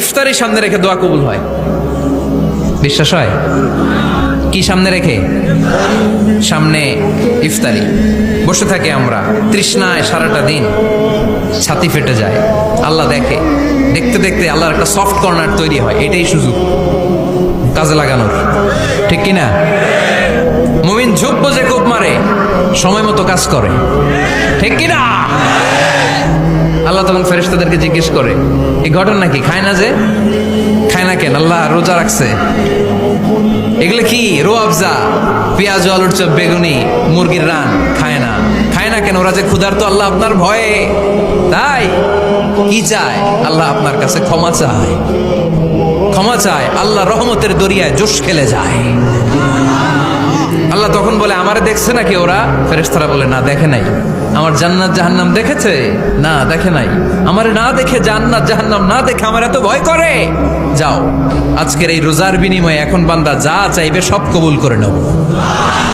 ইফতারি সামনে রেখে দোয়া কবুল হয়, বিশ্বাস হয়? কি সামনে রেখে? সামনে ইফতারি বসে থাকে আমরা তৃষ্ণায়, সারাটা দিন ছাতি ফেটে যায়। আল্লাহ দেখে, দেখতে দেখতে আল্লাহর একটা সফট কর্নার তৈরি হয়। এটাই সুযোগ কাজে লাগানোর, ঠিক কিনা? মুমিন ঝুঁকবো যে কোপ মারে, সময় মতো কাজ করে, ঠিক কিনা? আল্লাহ তখন ফেরেশতাদেরকে জিজ্ঞেস করে, এই ঘটনা কি? খায় না যে? খায় না কেন? আল্লাহ রোজা রাখছে। এগুলো কি? রো আফজা, পেঁয়াজ, আলুর চপ, বেগুনি, মুরগির রান খায় না। খায় না কেন? ওরা যে ক্ষুধার্ত, আল্লাহ আপনার ভয়ে। তাই কি চায়? আল্লাহ আপনার কাছে ক্ষমা চায়, ক্ষমা চায়। আল্লাহ রহমতের দরিয়ায় জোশ খেলে যায়। আল্লাহ তখন বলে, আমারে দেখছে নাকি ওরা? ফেরেশতারা বলে, না দেখে নাই। আমার জান্নাত জাহান্নাম দেখেছে? না দেখে নাই। আমারে না দেখে, জান্নাত জাহান্নাম না দেখে আমার এত ভয় করে? যাও, আজকের এই রোজার বিনিময়ে এখন বান্দা যা চাইবে সব কবুল করে নেব।